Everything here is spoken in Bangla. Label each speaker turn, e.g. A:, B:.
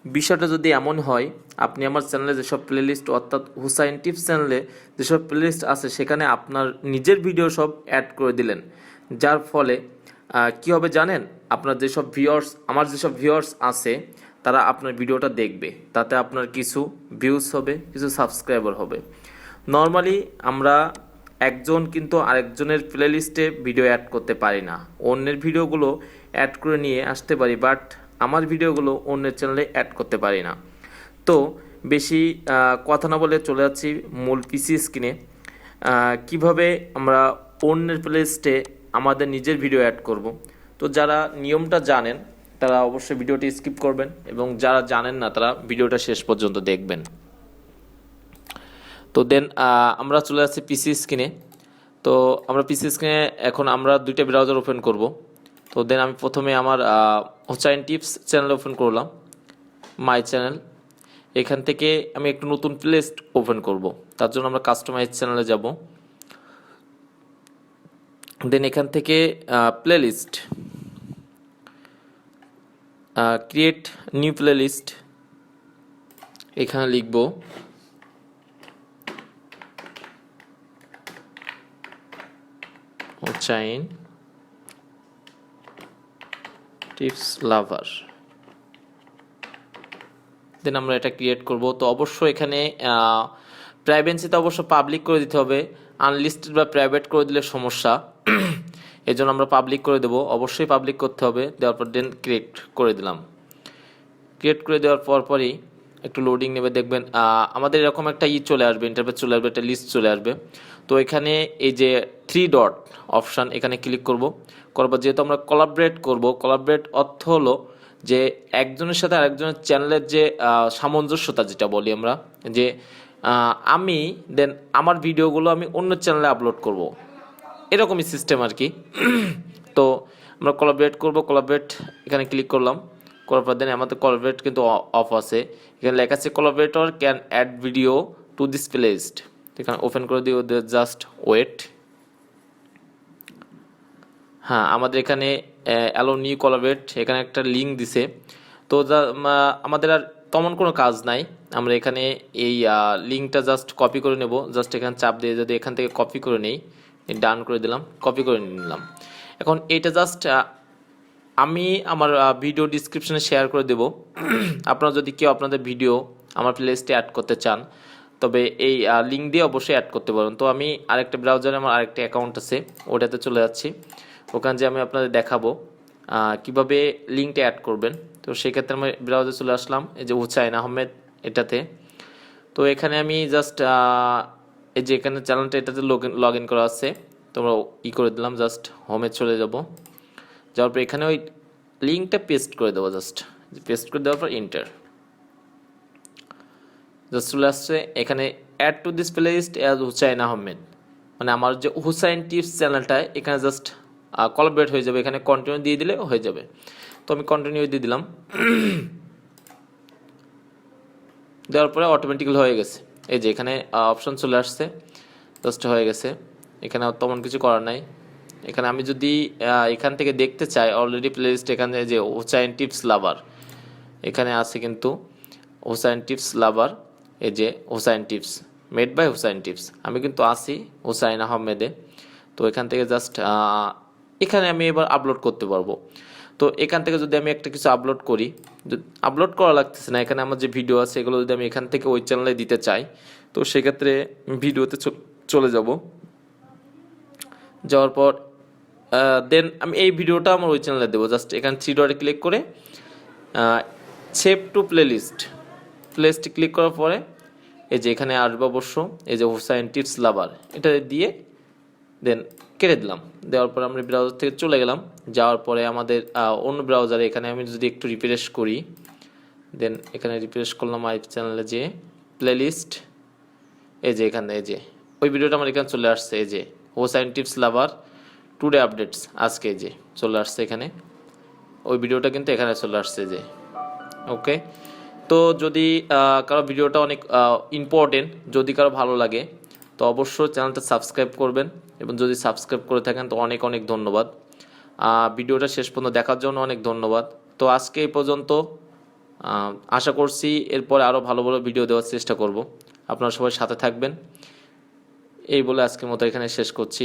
A: বিষয়টা যদি এমন হয়, আপনি আমার চ্যানেলে যেসব প্লেলিস্ট অর্থাৎ হুসাইন টিপস চ্যানেলে যেসব প্লেলিস্ট আছে সেখানে আপনার নিজের ভিডিও সব অ্যাড করে দিলেন, যার ফলে কী হবে জানেন, আপনার যেসব ভিউয়ার্স, আমার যেসব ভিউয়ার্স আছে তারা আপনার ভিডিওটা দেখবে, তাতে আপনার কিছু ভিউজ হবে, কিছু সাবস্ক্রাইবার হবে। নর্মালি আমরা একজন কিন্তু আরেকজনের প্লেলিস্টে ভিডিও অ্যাড করতে পারি না, অন্যের ভিডিওগুলো অ্যাড করে নিয়ে আসতে পারি, বাট আমার ভিডিওগুলো অন্যের চ্যানেলে অ্যাড করতে পারি না। তো বেশি কথা না বলে চলে যাচ্ছি মূল পিসি স্ক্রিনে। কিভাবে আমরা অন্যের প্লেলিস্টে আমাদের নিজের ভিডিও অ্যাড করব। তো যারা নিয়মটা জানেন তারা অবশ্যই ভিডিওটি স্কিপ করবেন, এবং যারা জানেন না তারা ভিডিওটা শেষ পর্যন্ত দেখবেন। তো দেন আমরা চলে যাচ্ছি পিসি স্ক্রিনে। তো আমরা পিসি স্ক্রিনে এখন আমরা দুইটা ব্রাউজার ওপেন করব। তো দেন আমি প্রথমে আমার হোসাইন টিপস চ্যানেল ওপেন করলাম, মাই চ্যানেল। এখান থেকে আমি একটু নতুন প্লেলিস্ট ওপেন করব, তার জন্য আমরা কাস্টমাইজ চ্যানেলে যাব। দেন এখান থেকে প্লেলিস্ট, ক্রিয়েট নিউ প্লেলিস্ট, এখানে লিখব হোসাইন টিপস লাভার। দেন আমরা এটা ক্রিয়েট করব। তো অবশ্যই এখানে প্রাইভেসিতে অবশ্য পাবলিক করে দিতে হবে, আনলিস্টেড বা প্রাইভেট করে দিলে সমস্যা, এই জন্য আমরা পাবলিক করে দেবো, অবশ্যই পাবলিক করতে হবে। দেওয়ার পর দেন ক্রিয়েট করে দিলাম। ক্রিয়েট করে দেওয়ার পরই একটু লোডিং নেবে, দেখবেন আমাদের এরকম একটা চলে আসবে, ইন্টারফেস চলে আসবে, একটা লিস্ট চলে আসবে। তো এখানে এই যে 3 ডট অপশান, এখানে ক্লিক করব। করব যেহেতু আমরা কোলাবরেট করব, কোলাবরেট অর্থ হলো যে একজনের সাথে আরেকজনের চ্যানেলের যে সামঞ্জস্যতা, যেটা বলি আমরা, যে আমি দেন আমার ভিডিওগুলো আমি অন্য চ্যানেলে আপলোড করব, এরকমই সিস্টেম আর কি। তো আমরা কোলাবরেট করব, কোলাবরেট এখানে ক্লিক করলাম, করার পর দেন আমাদের কোলাবরেট কিন্তু অফ আছে, এখানে লেখা আছে collaborator can add video to this playlist. এখানে ওপেন করে দিও, জাস্ট ওয়েট। হ্যাঁ, আমাদের এখানে অ্যালো নিউ কোলাবরেট, এখানে একটা লিঙ্ক দিছে। তো আমাদের আর তেমন কোনো কাজ নাই, আমরা এখানে এই লিঙ্কটা জাস্ট কপি করে নেব। জাস্ট এখানে চাপ দিয়ে যদি এখান থেকে কপি করে নেই, ডান করে দিলাম, কপি করে নিলাম। এখন এটা জাস্ট আমি আমার ভিডিও ডিসক্রিপশনে শেয়ার করে দেব। আপনারা যদি কেউ আপনাদের ভিডিও আমার প্লেলিস্টে অ্যাড করতে চান, তবে এই লিঙ্ক দিয়ে অবশ্যই অ্যাড করতে পারেন। তো আমি আরেকটা ব্রাউজারে আমার আরেকটা অ্যাকাউন্ট আছে, ওটাতে চলে যাচ্ছি। ওখানে যে আমি আপনাদের দেখাবো কিভাবে লিঙ্কটা অ্যাড করবেন। তো সেক্ষেত্রে আমি ব্রাউজারে চলে আসলাম, এই যে হুসাইন আহমেদ এটাতে। তো এখানে আমি জাস্ট এই যে এখানে চ্যানেলটা এটাতে লগ ইন করা আছে, তোমরা করে দিলাম, জাস্ট হোমে চলে যাব। যাওয়ার পর এখানে ওই লিঙ্কটা পেস্ট করে দেবো, জাস্ট পেস্ট করে দেওয়ার পর ইন্টার, জাস্ট চলে আসছে এখানে add to this playlist as Hussain Ahmed, মানে আমার যে হুসাইন টিপস চ্যানেলটা, এখানে জাস্ট কোলাবরেট হয়ে যাবে, এখানে কন্টিনিউ দিয়ে দিলে হয়ে যাবে। তো আমি কন্টিনিউ দিয়ে দিলাম, দেওয়ার পরে অটোমেটিক্যালি হয়ে গেছে। এই যে এখানে অপশন চলে আসছে, জাস্ট হয়ে গেছে, এখানে তেমন কিছু করার নাই। এখানে আমি যদি এখান থেকে দেখতে চাই অলরেডি প্লেলিস্ট, এখানে যে হুসাইন টিপস লাভার এখানে আছে, কিন্তু হুসাইন টিপস লাভার, এই যে Hussain tips made by Hussain tips, আমি কিন্তু আছি হুসাইন আহমেদে। তো এখান থেকে জাস্ট এখানে আমি এবার আপলোড করতে পারবো। তো এখান থেকে যদি আমি একটা কিছু আপলোড করি, আপলোড করা লাগতেছে না, এখানে আমার যে ভিডিও আছে এগুলো যদি আমি এখান থেকে ওই চ্যানেলে দিতে চাই, তো সেক্ষেত্রে ভিডিওতে চলে যাব। যাওয়ার পর দেন আমি এই ভিডিওটা আমার ওই চ্যানেলে দেবো, জাস্ট এখানে 3 ডটে ক্লিক করে সেভ টু প্লেলিস্টে ক্লিক করার পরে এই যে এখানে আসবে অবশ্য, এই যে হুসাইন টিপস লাভার, এটা দিয়ে দেন কেটে দিলাম। দেওয়ার পরে আমরা ব্রাউজার থেকে চলে গেলাম। যাওয়ার পরে আমাদের অন্য ব্রাউজারে এখানে আমি যদি একটু রিফ্রেশ করি, দেন এখানে রিফ্রেশ করলাম মাই চ্যানেলে, যে প্লেলিস্ট, এই যে এখানে এই যে ওই ভিডিওটা আমার এখানে চলে আসছে, এই যে হোসাইন টিপস লাভার টুডে আপডেটস, আজকে যে চলে আসছে এখানে, ওই ভিডিওটা কিন্তু এখানে চলে আসছে যে। ওকে, তো যদি কারো ভিডিওটা অনেক ইম্পর্টেন্ট, যদি কারো ভালো লাগে তো অবশ্যই চ্যানেলটা সাবস্ক্রাইব করবেন, এবং যদি সাবস্ক্রাইব করে থাকেন তো অনেক অনেক ধন্যবাদ। ভিডিওটা শেষ পর্যন্ত দেখার জন্য অনেক ধন্যবাদ। তো আজকে এই পর্যন্ত, আশা করছি এরপরে আরও ভালো ভালো ভিডিও দেওয়ার চেষ্টা করব। আপনারা সবাই সাথে থাকবেন। এই বলে আজকের মতো এখানে শেষ করছি।